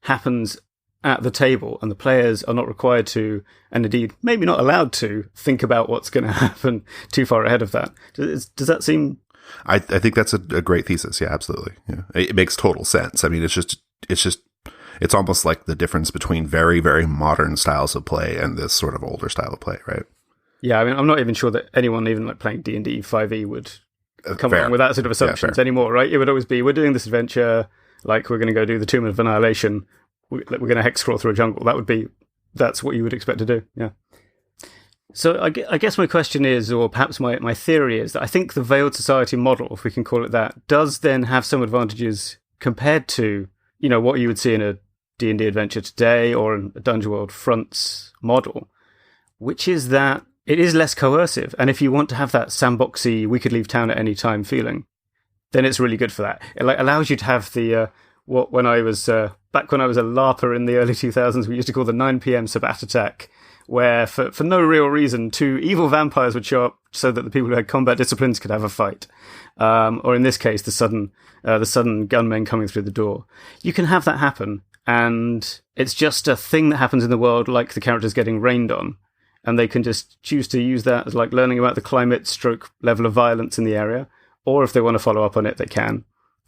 happens at the table, and the players are not required to, and indeed maybe not allowed to, think about what's going to happen too far ahead of that. Does that seem? I think that's a great thesis. Yeah, absolutely. Yeah, it makes total sense. I mean, it's almost like the difference between very, very modern styles of play and this sort of older style of play, right? Yeah, I mean, I'm not even sure that anyone even like playing D&D 5e would come along with that sort of assumptions anymore, right? It would always be, we're doing this adventure, like we're going to go do the Tomb of Annihilation. We're going to hex crawl through a jungle. That's what you would expect to do. Yeah. So I guess my question is, or perhaps my theory is, that I think the Veiled Society model, if we can call it that, does then have some advantages compared to, what you would see in a D&D adventure today or in a Dungeon World Fronts model, which is that it is less coercive. And if you want to have that sandboxy, we could leave town at any time feeling, then it's really good for that. It allows you to have the, when I was a LARPer in the early 2000s, we used to call the 9 p.m. Sabbat attack, where for no real reason, 2 evil vampires would show up so that the people who had combat disciplines could have a fight. Or in this case, the sudden gunmen coming through the door. You can have that happen, and it's just a thing that happens in the world, like the characters getting rained on, and they can just choose to use that as like learning about the climate stroke level of violence in the area, or if they want to follow up on it, they can.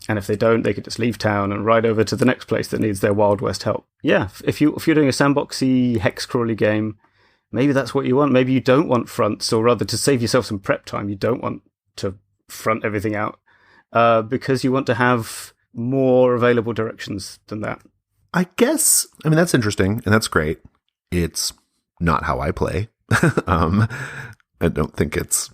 And if they don't, they could just leave town and ride over to the next place that needs their Wild West help. Yeah, if you're doing a sandboxy, hex-crawly game, maybe that's what you want. Maybe you don't want fronts, or rather, to save yourself some prep time, you don't want to front everything out because you want to have more available directions than that. I mean, that's interesting, and that's great. It's not how I play. I don't think it's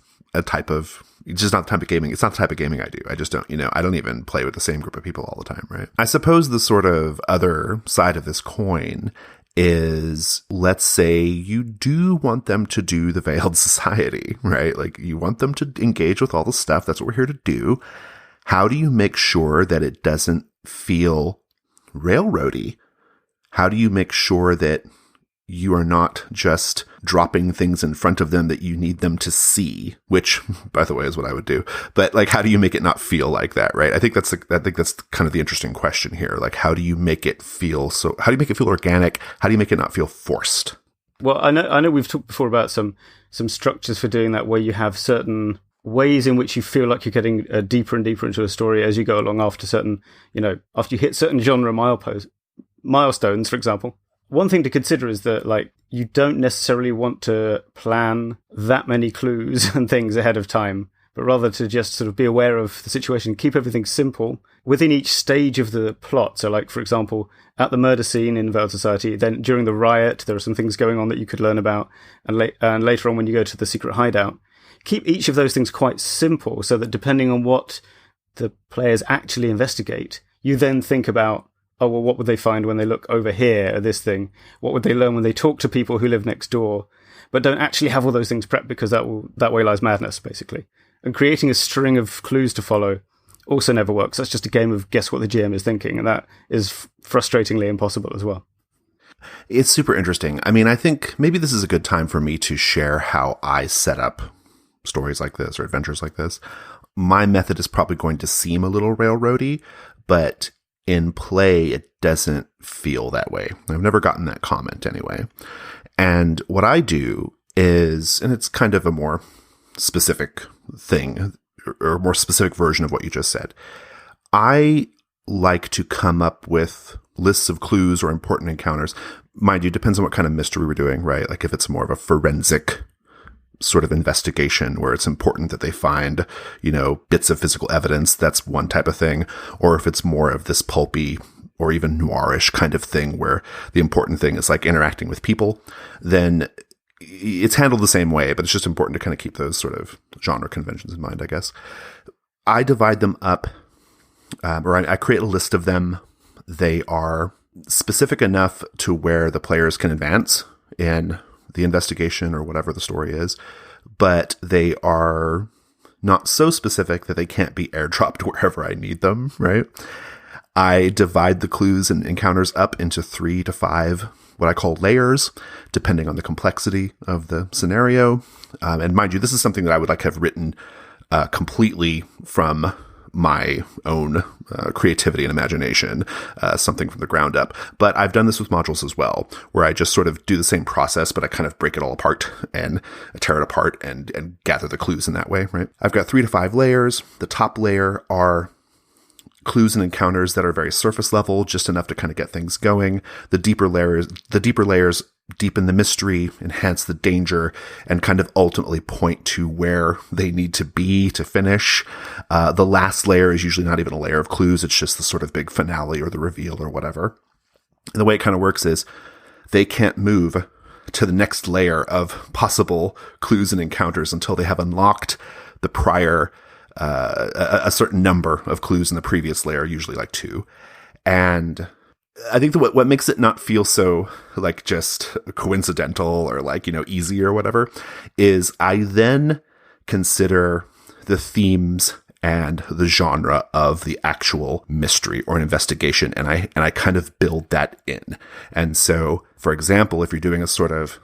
just not the type of gaming. It's not the type of gaming I do. I just don't, I don't even play with the same group of people all the time, right? I suppose the sort of other side of this coin is, let's say you do want them to do the Veiled Society, right? Like, you want them to engage with all the stuff. That's what we're here to do. How do you make sure that it doesn't feel railroady? How do you make sure that you are not just dropping things in front of them that you need them to see, which, by the way, is what I would do. But like, how do you make it not feel like that, right? I think that's kind of the interesting question here. Like, how do you make it feel organic? How do you make it not feel forced? Well, I know we've talked before about some structures for doing that, where you have certain ways in which you feel like you're getting deeper and deeper into a story as you go along after you hit certain genre milestones, for example. One thing to consider is that, like, you don't necessarily want to plan that many clues and things ahead of time, but rather to just sort of be aware of the situation, keep everything simple within each stage of the plot. So like, for example, at the murder scene in Veiled Society, then during the riot, there are some things going on that you could learn about. And later on, when you go to the secret hideout, keep each of those things quite simple so that depending on what the players actually investigate, you then think about, oh, well, what would they find when they look over here at this thing? What would they learn when they talk to people who live next door? But don't actually have all those things prepped, because that way lies madness, basically. And creating a string of clues to follow also never works. That's just a game of guess what the GM is thinking, and that is frustratingly impossible as well. It's super interesting. I mean, I think maybe this is a good time for me to share how I set up stories like this or adventures like this. My method is probably going to seem a little railroady, but in play, it doesn't feel that way. I've never gotten that comment anyway. And what I do is, and it's kind of a more specific thing, or a more specific version of what you just said. I like to come up with lists of clues or important encounters. Mind you, depends on what kind of mystery we're doing, right? Like if it's more of a forensic sort of investigation where it's important that they find, bits of physical evidence, that's one type of thing. Or if it's more of this pulpy or even noirish kind of thing where the important thing is like interacting with people, then it's handled the same way, but it's just important to kind of keep those sort of genre conventions in mind, I guess. I divide them up, or I create a list of them. They are specific enough to where the players can advance in the investigation or whatever the story is, but they are not so specific that they can't be airdropped wherever I need them, right? I divide the clues and encounters up into 3 to 5 what I call layers, depending on the complexity of the scenario. And mind you, this is something that I would like to have written completely from my own creativity and imagination, something from the ground up. But I've done this with modules as well, where I just sort of do the same process, but I kind of break it all apart and tear it apart and gather the clues in that way, right? I've got 3 to 5 layers. The top layer are clues and encounters that are very surface level, just enough to kind of get things going. The deeper layers deepen the mystery, enhance the danger, and kind of ultimately point to where they need to be to finish. The last layer is usually not even a layer of clues. It's just the sort of big finale or the reveal or whatever. And the way it kind of works is they can't move to the next layer of possible clues and encounters until they have unlocked the prior a certain number of clues in the previous layer, usually like 2. And I think what makes it not feel so like just coincidental or like, easy or whatever is I then consider the themes and the genre of the actual mystery or an investigation. And I kind of build that in. And so, for example, if you're doing a sort of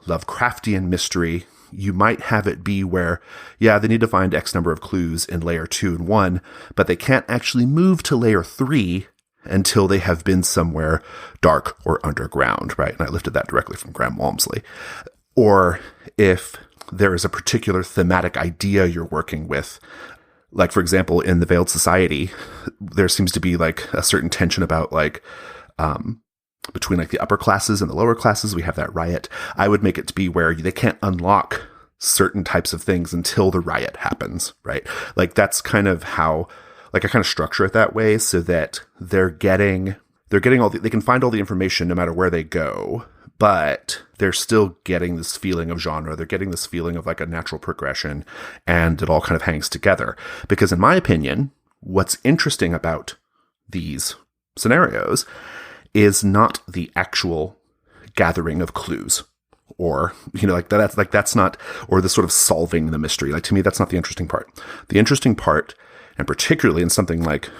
Lovecraftian mystery, you might have it be where, they need to find X number of clues in layer 2 and 1, but they can't actually move to layer 3 until they have been somewhere dark or underground, right? And I lifted that directly from Graham Walmsley. Or if there is a particular thematic idea you're working with, like, for example, in the Veiled Society, there seems to be like a certain tension about like, between like the upper classes and the lower classes, we have that riot. I would make it to be where they can't unlock certain types of things until the riot happens, right? Like that's kind of how, like I kind of structure it that way so that they're getting they can find all the information no matter where they go, but they're still getting this feeling of genre. They're getting this feeling of like a natural progression, and it all kind of hangs together. Because in my opinion, what's interesting about these scenarios is not the actual gathering of clues or, that's not, or the sort of solving the mystery. Like to me, that's not the interesting part. The interesting part, and particularly in something like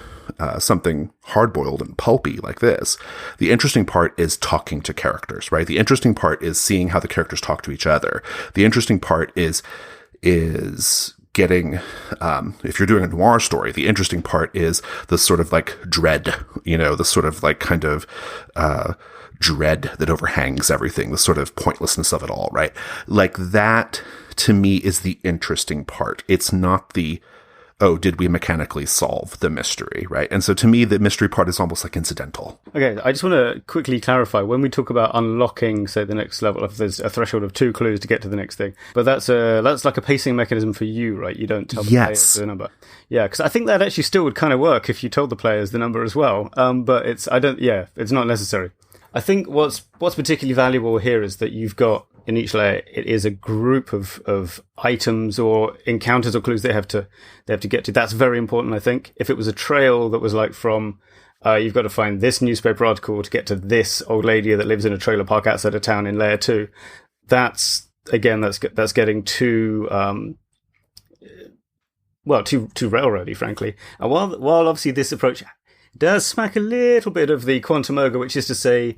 something hard-boiled and pulpy like this, the interesting part is talking to characters, right? The interesting part is seeing how the characters talk to each other. The interesting part is getting, if you're doing a noir story, the interesting part is the sort of like dread, the sort of like kind of, dread that overhangs everything, the sort of pointlessness of it all, right? Like that to me is the interesting part. It's not the oh, did we mechanically solve the mystery, right? And so to me, the mystery part is almost like incidental. Okay, I just want to quickly clarify. When we talk about unlocking, say, the next level, if there's a threshold of 2 clues to get to the next thing, but that's like a pacing mechanism for you, right? You don't tell the players the number. Yeah, because I think that actually still would kind of work if you told the players the number as well. But it's not necessary. I think what's particularly valuable here is that you've got, in each layer, it is a group of items or encounters or clues they have to get to. That's very important, I think. If it was a trail that was like from, you've got to find this newspaper article to get to this old lady that lives in a trailer park outside of town in layer 2, that's getting too railroady, frankly. And while obviously this approach does smack a little bit of the quantum ogre, which is to say,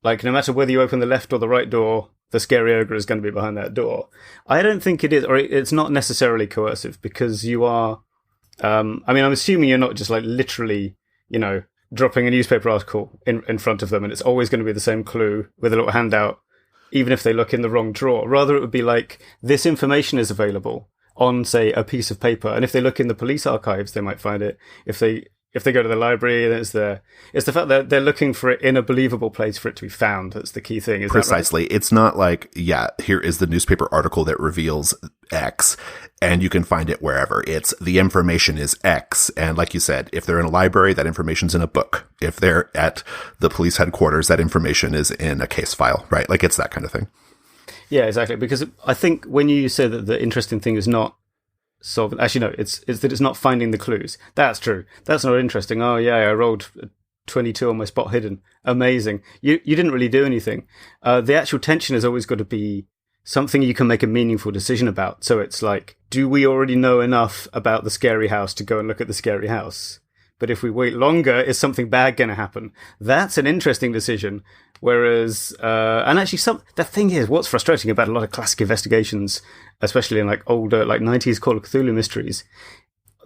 like, no matter whether you open the left or the right door, the scary ogre is going to be behind that door. I don't think it is, or it's not necessarily coercive, because you are, I'm assuming you're not just like literally, dropping a newspaper article in front of them and it's always going to be the same clue with a little handout, even if they look in the wrong drawer. Rather, it would be like, this information is available on, say, a piece of paper, and if they look in the police archives, they might find it. If they go to the library, it's the fact that they're looking for it in a believable place for it to be found. That's the key thing. Precisely. That right? It's not like, here is the newspaper article that reveals X, and you can find it wherever. It's the information is X. And like you said, if they're in a library, that information's in a book. If they're at the police headquarters, that information is in a case file, right? Like, it's that kind of thing. Yeah, exactly. Because I think when you say that the interesting thing is not solving, actually, no, it's that it's not finding the clues. That's true. That's not interesting. Oh, yeah, I rolled 22 on my spot hidden. Amazing. You didn't really do anything. The actual tension has always got to be something you can make a meaningful decision about. So it's like, do we already know enough about the scary house to go and look at the scary house? But if we wait longer, is something bad going to happen? That's an interesting decision. Whereas, and actually the thing is, what's frustrating about a lot of classic investigations, especially in like older, like 90s Call of Cthulhu mysteries,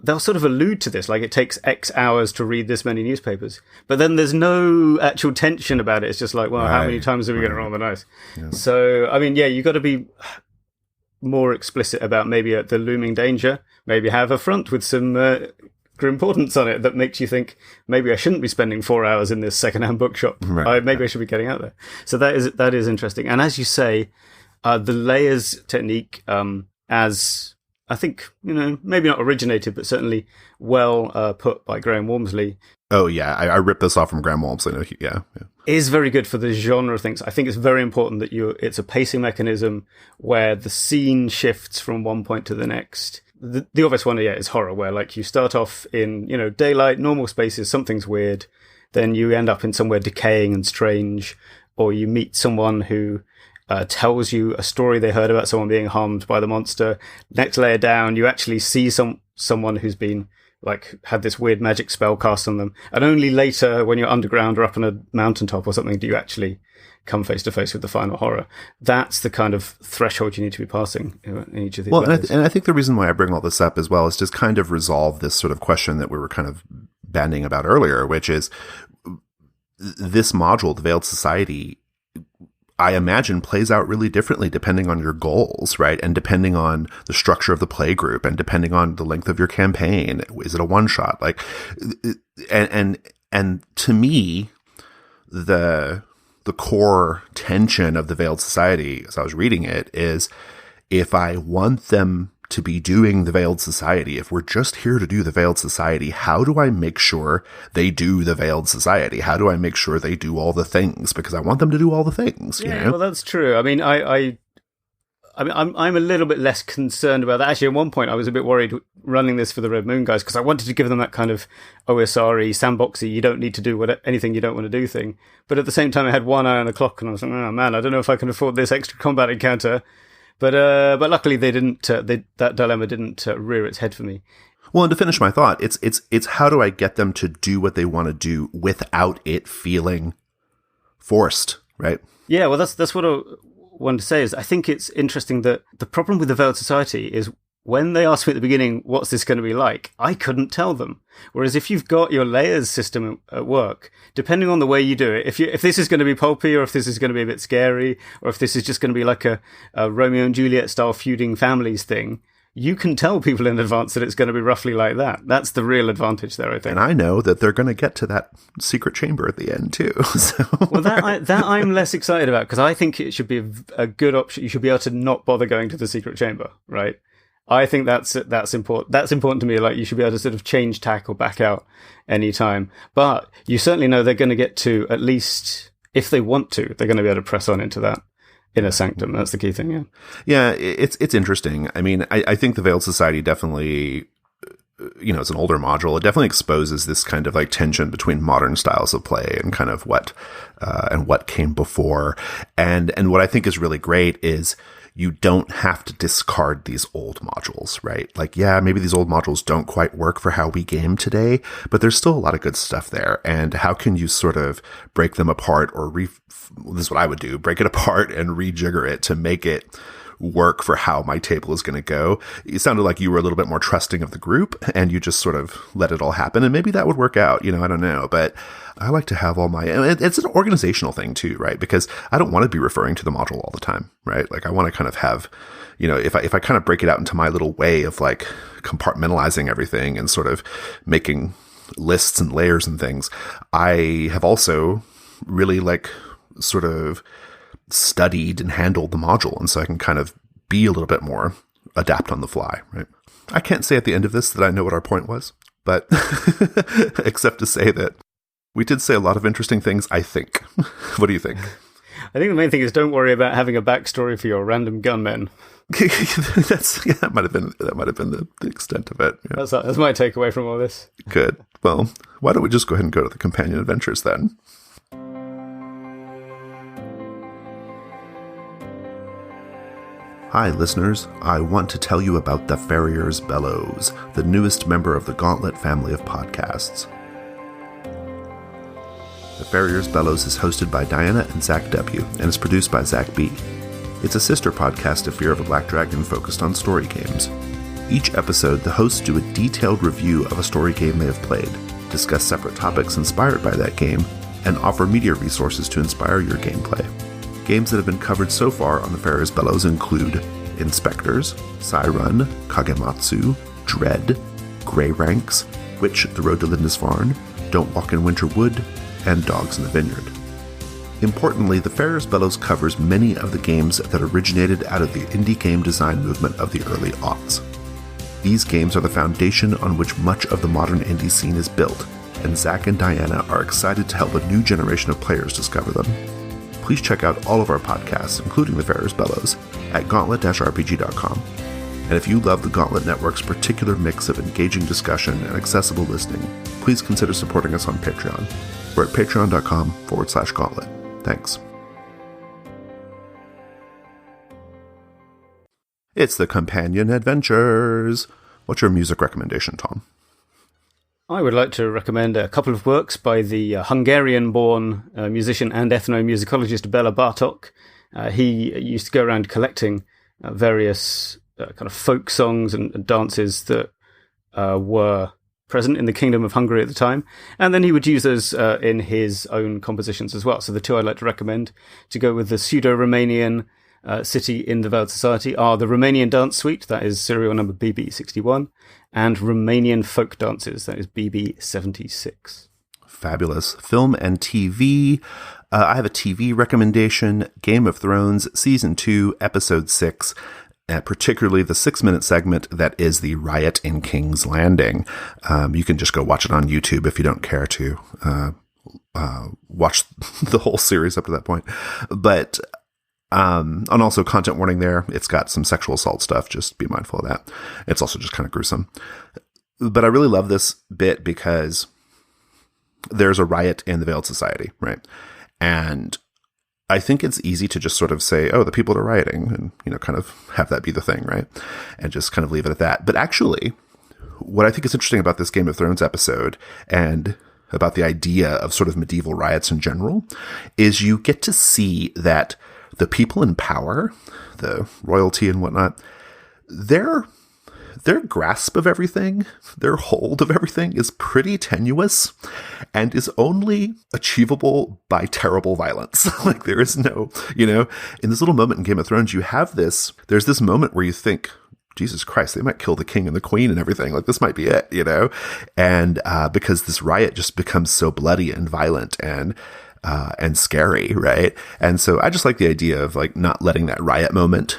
they'll sort of allude to this, like it takes X hours to read this many newspapers. But then there's no actual tension about it. It's just like, well, how many times are we going to roll the dice? Yeah. So, you've got to be more explicit about maybe the looming danger, maybe have a front with some importance on it that makes you think, maybe I shouldn't be spending 4 hours in this secondhand bookshop. Right. Maybe I should be getting out there. So that is interesting. And as you say, the layers technique, as I think, maybe not originated, but certainly well put by Graham Walmsley. Oh, yeah. I ripped this off from Graham Walmsley. Yeah. Is very good for the genre of things. I think it's very important that it's a pacing mechanism where the scene shifts from one point to the next. The obvious one, is horror, where like you start off in, daylight, normal spaces, something's weird. Then you end up in somewhere decaying and strange, or you meet someone who tells you a story they heard about someone being harmed by the monster. Next layer down, you actually see someone who's been had this weird magic spell cast on them. And only later, when you're underground or up on a mountaintop or something, do you actually come face to face with the final horror. That's the kind of threshold you need to be passing in each of these. Well, and I think the reason why I bring all this up as well is just kind of resolve this sort of question that we were kind of banding about earlier, which is this module, the Veiled Society, I imagine plays out really differently depending on your goals, right? And depending on the structure of the play group and depending on the length of your campaign. Is it a one shot? And to me, the core tension of the Veiled Society, as I was reading it, is if I want them to be doing the Veiled Society, if we're just here to do the Veiled Society, how do I make sure they do the Veiled Society? How do I make sure they do all the things? Because I want them to do all the things. Yeah, well, that's true. I'm a little bit less concerned about that. Actually, at one point, I was a bit worried running this for the Red Moon guys because I wanted to give them that kind of OSR-y, sandboxy, you don't need to do anything you don't want to do thing. But at the same time, I had one eye on the clock and I was like, oh man, I don't know if I can afford this extra combat encounter. But luckily they didn't. That dilemma didn't rear its head for me. Well, and to finish my thought, it's how do I get them to do what they want to do without it feeling forced, right? Yeah, well, that's what I wanted to say. Is I think it's interesting that the problem with the Veiled Society is when they asked me at the beginning, "What's this going to be like?" I couldn't tell them. Whereas if you've got your layers system at work, depending on the way you do it, if this is going to be pulpy, or if this is going to be a bit scary, or if this is just going to be like a Romeo and Juliet style feuding families thing, you can tell people in advance that it's going to be roughly like that. That's the real advantage there, I think. And I know that they're going to get to that secret chamber at the end too. So. Well, I'm less excited about, because I think it should be a good option. You should be able to not bother going to the secret chamber, right? I think that's important. That's important to me. Like, you should be able to sort of change tack or back out anytime. But you certainly know they're going to get to, at least if they want to, they're going to be able to press on into that inner sanctum. That's the key thing, yeah. Yeah, it's interesting. I mean, I think the Veiled Society definitely, it's an older module. It definitely exposes this kind of like tension between modern styles of play and kind of what came before. And what I think is really great is you don't have to discard these old modules, right? Like, yeah, maybe these old modules don't quite work for how we game today, but there's still a lot of good stuff there. And how can you sort of break them apart or this is what I would do, break it apart and rejigger it to make it work for how my table is going to go. It sounded like you were a little bit more trusting of the group and you just sort of let it all happen. And maybe that would work out, I don't know, but I like to have it's an organizational thing too, right? Because I don't want to be referring to the module all the time, right? Like, I want to kind of have, if I kind of break it out into my little way of like compartmentalizing everything and sort of making lists and layers and things, I have also really like sort of studied and handled the module. And so I can kind of be a little bit more adapt on the fly, right? I can't say at the end of this that I know what our point was, but except to say that we did say a lot of interesting things, I think. What do you think? I think the main thing is, don't worry about having a backstory for your random gunmen. That might have been the extent of it. Yeah. That's my takeaway from all this. Good. Well, why don't we just go ahead and go to the companion adventures then? Hi, listeners. I want to tell you about the Farrier's Bellows, the newest member of the Gauntlet family of podcasts. The Farrier's Bellows is hosted by Diana and Zach W. and is produced by Zach B. It's a sister podcast to Fear of a Black Dragon focused on story games. Each episode, the hosts do a detailed review of a story game they have played, discuss separate topics inspired by that game, and offer media resources to inspire your gameplay. Games that have been covered so far on the Farrier's Bellows include Inspectors, Cyrun, Kagematsu, Dread, Grey Ranks, Witch: The Road to Lindisfarne, Don't Walk in Winter Wood, and Dogs in the Vineyard. Importantly, the Farrier's Bellows covers many of the games that originated out of the indie game design movement of the early aughts. These games are the foundation on which much of the modern indie scene is built, and Zach and Diana are excited to help a new generation of players discover them. Please check out all of our podcasts, including the Farrier's Bellows, at gauntlet-rpg.com. And if you love the Gauntlet Network's particular mix of engaging discussion and accessible listening, please consider supporting us on Patreon. We're at patreon.com/gauntlet. Thanks. It's the Companion Adventures. What's your music recommendation, Tom? I would like to recommend a couple of works by the Hungarian-born musician and ethnomusicologist Bela Bartok. He used to go around collecting various kind of folk songs and dances that were present in the Kingdom of Hungary at the time, and then he would use those in his own compositions as well. So the two I'd like to recommend to go with the pseudo-Romanian city in the Veiled Society are the Romanian Dance Suite, that is serial number BB61, and Romanian Folk Dances, that is BB76. Fabulous. Film and TV. I have a TV recommendation, Game of Thrones, Season 2, Episode 6, particularly the 6-minute segment that is the riot in King's Landing. You can just go watch it on YouTube if you don't care to watch the whole series up to that point. But and also content warning there. It's got some sexual assault stuff. Just be mindful of that. It's also just kind of gruesome. But I really love this bit because there's a riot in the Veiled Society, right? And I think it's easy to just sort of say, oh, the people are rioting and, kind of have that be the thing, right? And just kind of leave it at that. But actually, what I think is interesting about this Game of Thrones episode and about the idea of sort of medieval riots in general is you get to see that the people in power, the royalty and whatnot, their grasp of everything, their hold of everything is pretty tenuous and is only achievable by terrible violence. Like there is no, in this little moment in Game of Thrones, there's this moment where you think, Jesus Christ, they might kill the king and the queen and everything. Like, this might be it, And because this riot just becomes so bloody and violent and scary, right? And so I just like the idea of like not letting that riot moment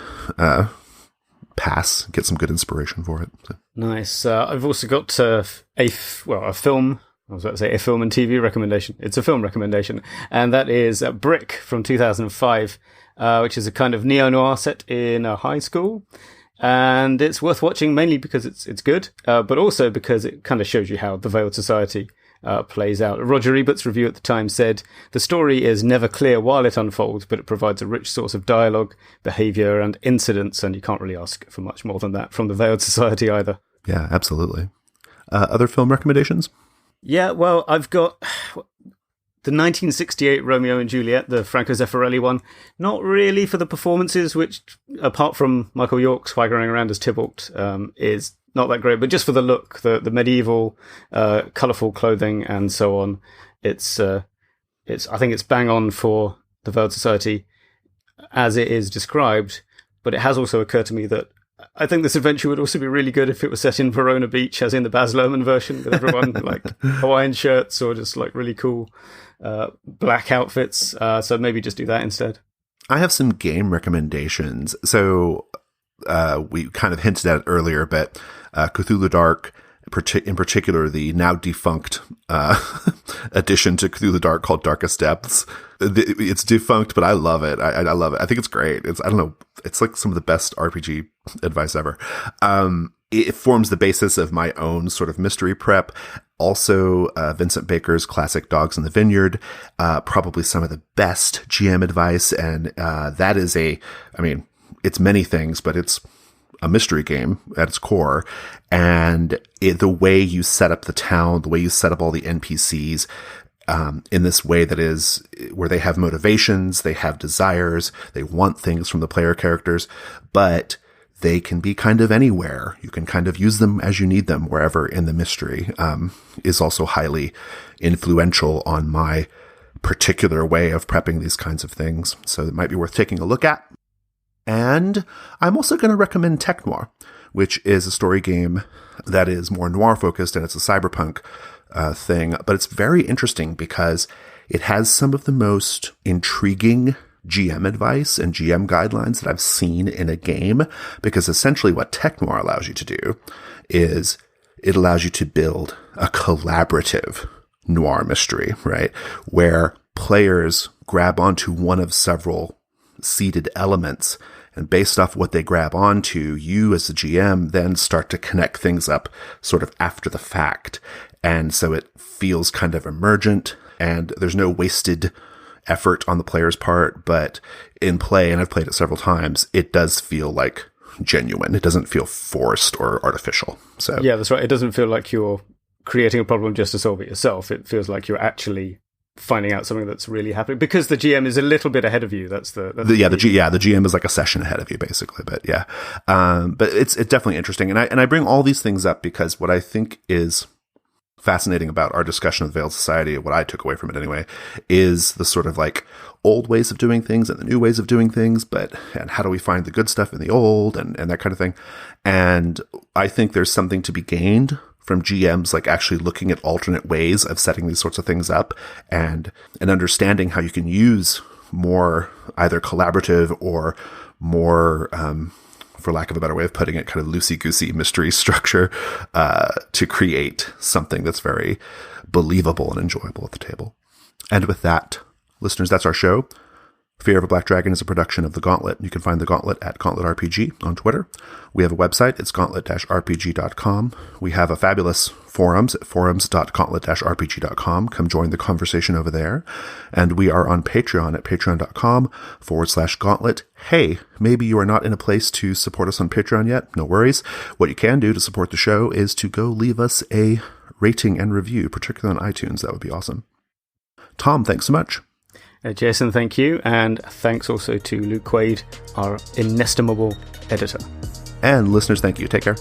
pass. Get some good inspiration for it. So. Nice. I've also got a film. I was about to say a film and TV recommendation. It's a film recommendation, and that is Brick from 2005, which is a kind of neo-noir set in a high school. And it's worth watching mainly because it's good, but also because it kind of shows you how the Veiled Society plays out. Roger Ebert's review at the time said, "The story is never clear while it unfolds, but it provides a rich source of dialogue, behaviour and incidents, and you can't really ask for much more than that from the Veiled Society either." Yeah, absolutely. Other film recommendations? Yeah, well, I've got the 1968 Romeo and Juliet, the Franco Zeffirelli one. Not really for the performances, which, apart from Michael York swaggering around as Tybalt, is not that great, but just for the look, the medieval, colourful clothing and so on. I think it's bang on for the Veiled Society as it is described, but it has also occurred to me that I think this adventure would also be really good if it was set in Verona Beach, as in the Baz Luhrmann version, with everyone like Hawaiian shirts or just like really cool black outfits. So maybe just do that instead. I have some game recommendations. So we kind of hinted at it earlier, but Cthulhu Dark, in particular, the now defunct addition to Cthulhu Dark called Darkest Depths. It's defunct, but I love it. I love it. I think it's great. I don't know. It's like some of the best RPG advice ever. It forms the basis of my own sort of mystery prep. Also, Vincent Baker's classic Dogs in the Vineyard, probably some of the best GM advice. And that is it's many things, but it's a mystery game at its core. And the way you set up the town, the way you set up all the NPCs, in this way that is where they have motivations, they have desires, they want things from the player characters, but they can be kind of anywhere. You can kind of use them as you need them wherever in the mystery, is also highly influential on my particular way of prepping these kinds of things. So it might be worth taking a look at. And I'm also going to recommend Tech Noir, which is a story game that is more noir focused, and it's a cyberpunk thing, but it's very interesting because it has some of the most intriguing GM advice and GM guidelines that I've seen in a game, because essentially what Tech Noir allows you to do is it allows you to build a collaborative noir mystery, right? Where players grab onto one of several seeded elements, and based off what they grab onto, you as the GM then start to connect things up sort of after the fact. And so it feels kind of emergent, and there's no wasted effort on the player's part, but in play, and I've played it several times, it does feel like genuine. It doesn't feel forced or artificial. So yeah, that's right. It doesn't feel like you're creating a problem just to solve it yourself. It feels like you're actually finding out something that's really happening, because the GM is a little bit ahead of you. The GM is like a session ahead of you, basically. But yeah, but it's definitely interesting, and I bring all these things up because what I think is fascinating about our discussion of the Veiled Society, what I took away from it anyway, is the sort of like old ways of doing things and the new ways of doing things, and how do we find the good stuff in the old and that kind of thing. And I think there's something to be gained from GMs, like actually looking at alternate ways of setting these sorts of things up, and understanding how you can use more either collaborative or more, for lack of a better way of putting it, kind of loosey-goosey mystery structure to create something that's very believable and enjoyable at the table. And with that, listeners, that's our show. Fear of a Black Dragon is a production of The Gauntlet. You can find The Gauntlet at Gauntlet RPG on Twitter. We have a website. It's gauntlet-rpg.com. We have a fabulous forums at forums.gauntlet-rpg.com. Come join the conversation over there. And we are on Patreon at patreon.com/gauntlet. Hey, maybe you are not in a place to support us on Patreon yet. No worries. What you can do to support the show is to go leave us a rating and review, particularly on iTunes. That would be awesome. Tom, thanks so much. Jason, thank you. And thanks also to Luke Quaid, our inestimable editor. And listeners, thank you. Take care.